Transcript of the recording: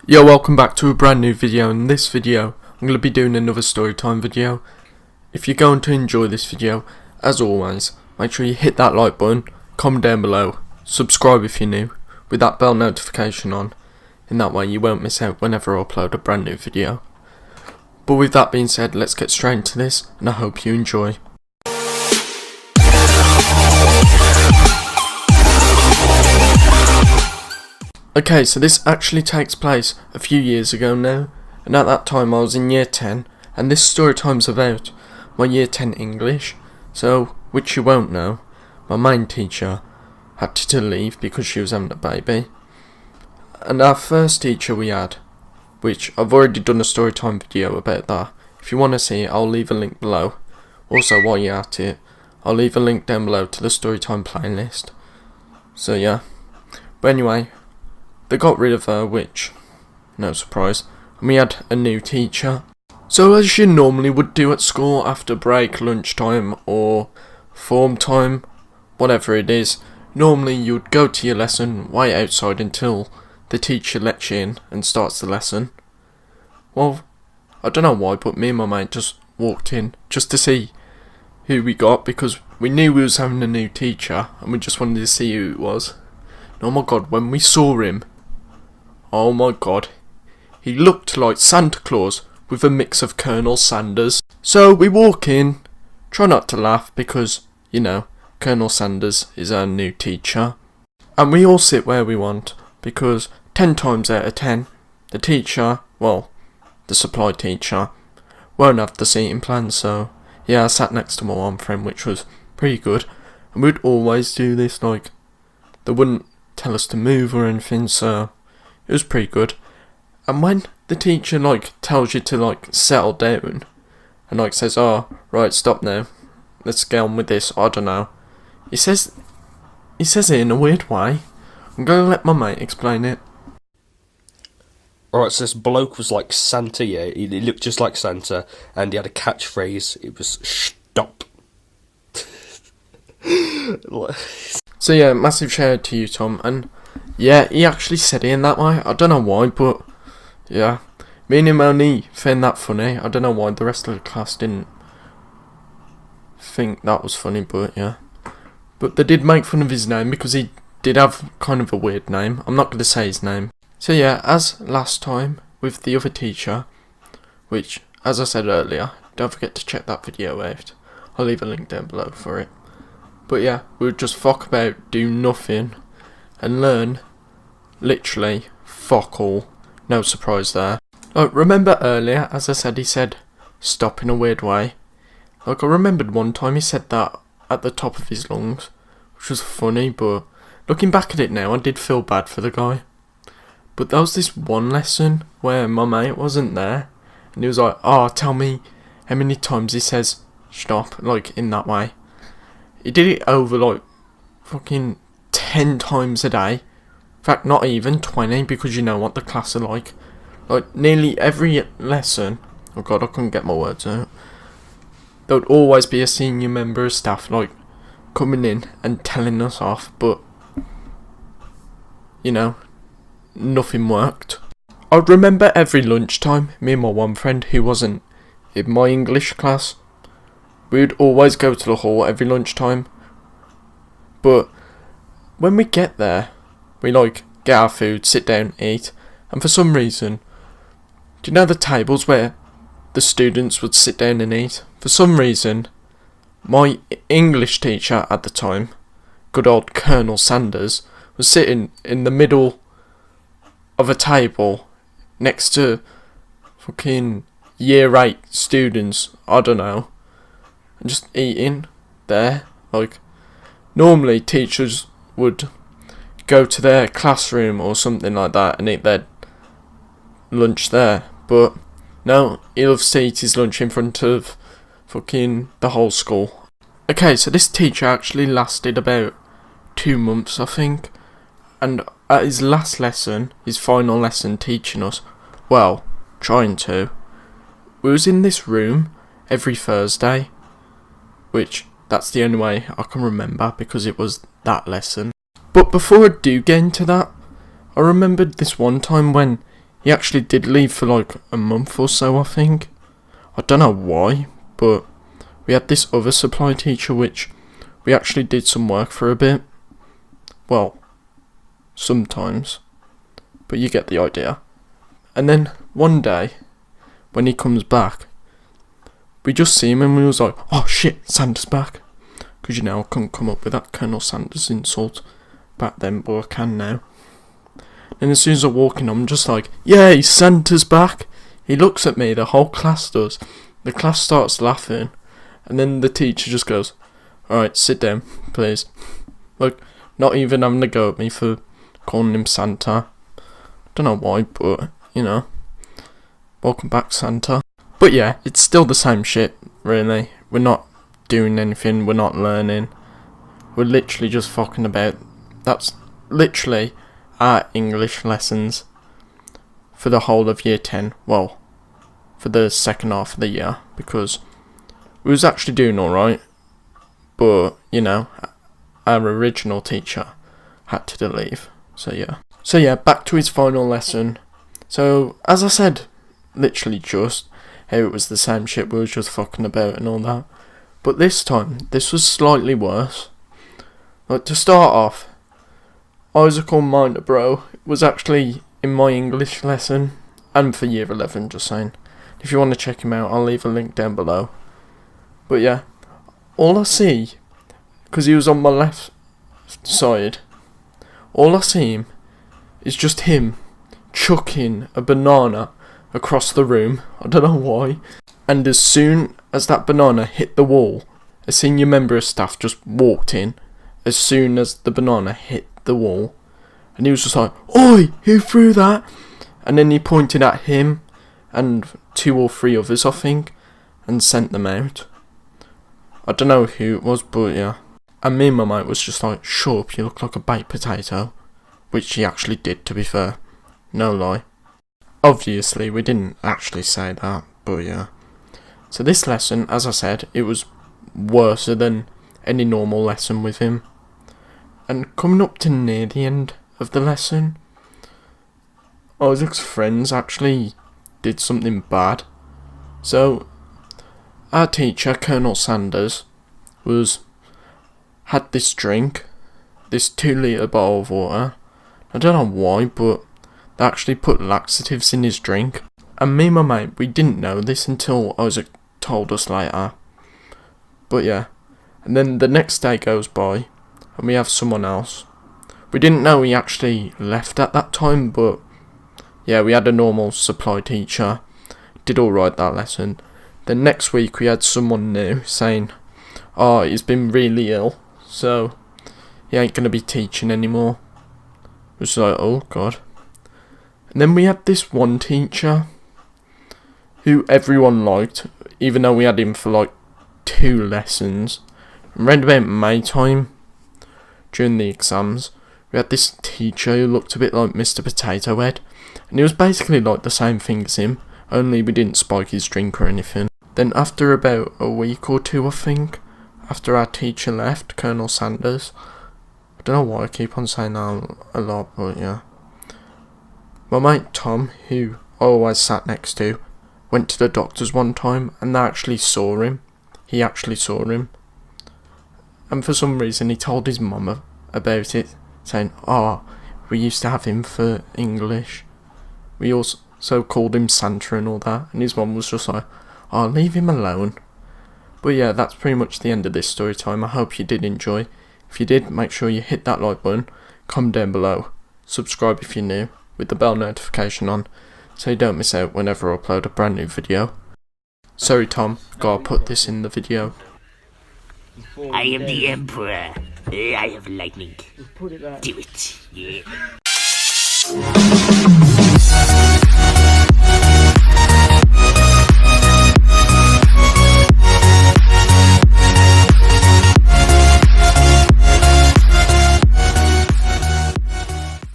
Yo, welcome back to a brand new video. In this video, I'm going to be doing another storytime video. If you're going to enjoy this video, as always, make sure you hit that like button, comment down below, subscribe if you're new, with that bell notification on. In that way you won't miss out whenever I upload a brand new video. But with that being said, let's get straight into this, and I hope you enjoy. Okay, so this actually takes place a few years ago now, and at that time I was in year 10, and this story time's about my year 10 English. So, which you won't know, my main teacher had to leave because she was having a baby. And our first teacher we had, which I've already done a story time video about that. If you want to see it, I'll leave a link below. Also, while you're at it, I'll leave a link down below to the storytime playlist. So yeah, but anyway, they got rid of her, which, no surprise, and we had a new teacher. So as you normally would do at school after break, lunchtime or form time, whatever it is, normally you would go to your lesson, wait outside until the teacher lets you in and starts the lesson. Well, I don't know why, but me and my mate just walked in just to see who we got, because we knew we was having a new teacher and we just wanted to see who it was. And oh my god, when we saw him, oh my god, he looked like Santa Claus with a mix of Colonel Sanders. So we walk in, try not to laugh because, you know, Colonel Sanders is our new teacher. And we all sit where we want because 10 times out of 10, the teacher, well, the supply teacher, won't have the seating plan. So yeah, I sat next to my one friend, which was pretty good. And we'd always do this, like, they wouldn't tell us to move or anything, so it was pretty good. And when the teacher like tells you to like settle down and like says, oh right, stop now, let's get on with this, I don't know, he says it in a weird way. I'm gonna let my mate explain it. Alright, so this bloke was like Santa, yeah, he looked just like Santa, and he had a catchphrase, it was stop. So yeah, massive shout out to you, Tom. And yeah, he actually said it in that way. I don't know why, but yeah, me and him only found that funny. I don't know why the rest of the class didn't think that was funny, but yeah. But they did make fun of his name because he did have kind of a weird name. I'm not going to say his name. So yeah, as last time with the other teacher, which, as I said earlier, don't forget to check that video out. I'll leave a link down below for it. But yeah, we would just fuck about, do nothing, and learn literally fuck all. No surprise there. Like, remember earlier, as I said, he said stop in a weird way. Like, I remembered one time he said that at the top of his lungs, which was funny, but looking back at it now, I did feel bad for the guy. But there was this one lesson where my mate wasn't there, and he was like, oh, tell me how many times he says stop, like, in that way. He did it over like fucking 10 times a day. In fact, not even 20, because you know what the class are like. Like, nearly every lesson, oh god, I couldn't get my words out, there would always be a senior member of staff like coming in and telling us off, but you know, nothing worked. I remember every lunchtime, me and my one friend who wasn't in my English class, we would always go to the hall every lunchtime. But when we get there, we like get our food, sit down, eat, and for some reason, do you know the tables where the students would sit down and eat? For some reason, my English teacher at the time, good old Colonel Sanders, was sitting in the middle of a table next to fucking year 8 students, I don't know, and just eating there. Like, normally teachers would go to their classroom or something like that and eat their lunch there, but no, he loves to eat his lunch in front of fucking the whole school. Okay, so this teacher actually lasted about 2 months, I think, and at his last lesson, his final lesson teaching us, well, trying to, we was in this room every Thursday, which that's the only way I can remember because it was that lesson. But before I do get into that, I remembered this one time when he actually did leave for like a month or so, I think. I don't know why, but we had this other supply teacher which we actually did some work for a bit. Well, sometimes, but you get the idea. And then one day, when he comes back, we just see him and we was like, oh shit, Santa's back. Because you know, I couldn't come up with that Colonel Sanders insult back then, but I can now. And as soon as I walk in, I'm just like, yay, Santa's back. He looks at me, the whole class does. The class starts laughing, and then the teacher just goes, alright, sit down, please. Like, not even having to go at me for calling him Santa. Don't know why, but, you know. Welcome back, Santa. But yeah, it's still the same shit, really. We're not doing anything, we're not learning. We're literally just fucking about. That's literally our English lessons for the whole of year 10. Well, for the second half of the year, because we was actually doing alright. But, you know, our original teacher had to leave. So yeah, back to his final lesson. So, as I said, literally just how it was the same shit we was just fucking about and all that. But this time, this was slightly worse. Like, to start off, Isaac Alminder, bro, was actually in my English lesson, and for year 11, just saying. If you want to check him out, I'll leave a link down below. But yeah, all I see, because he was on my left side, all I see him is just him chucking a banana across the room. I don't know why. And as soon as that banana hit the wall, a senior member of staff just walked in as soon as the banana hit the wall. And he was just like, oi, who threw that? And then he pointed at him and 2 or 3 others, I think, and sent them out. I don't know who it was, but yeah. And me and my mate was just like, shut up, you look like a baked potato. Which he actually did, to be fair. No lie. Obviously, we didn't actually say that, but yeah. So this lesson, as I said, it was worse than any normal lesson with him. And coming up to near the end of the lesson, Isaac's friends actually did something bad. So, our teacher, Colonel Sanders, had this drink, this 2-litre bottle of water. I don't know why, but they actually put laxatives in his drink. And me and my mate, we didn't know this until Isaac told us later. But yeah, and then the next day goes by, and we have someone else. We didn't know he actually left at that time, but yeah, we had a normal supply teacher. Did alright that lesson. Then next week we had someone new saying, oh, he's been really ill, so he ain't going to be teaching anymore. It was like, oh god. And then we had this one teacher who everyone liked, even though we had him for like 2 lessons. Around about May time, during the exams, we had this teacher who looked a bit like Mr. Potato Head, and he was basically like the same thing as him, only we didn't spike his drink or anything. Then after about a week or 2, I think, after our teacher left, Colonel Sanders, I don't know why I keep on saying that a lot, but yeah. My mate Tom, who I always sat next to, went to the doctors one time and they actually saw him. He actually saw him. And for some reason he told his mum about it, saying, oh, we used to have him for English. We also called him Santa and all that. And his mum was just like, oh, leave him alone. But yeah, that's pretty much the end of this story time. I hope you did enjoy. If you did, make sure you hit that like button, comment down below, subscribe if you're new, with the bell notification on, so you don't miss out whenever I upload a brand new video. Sorry Tom, gotta put this in the video. I am the Emperor. I have lightning. Do it. Yeah.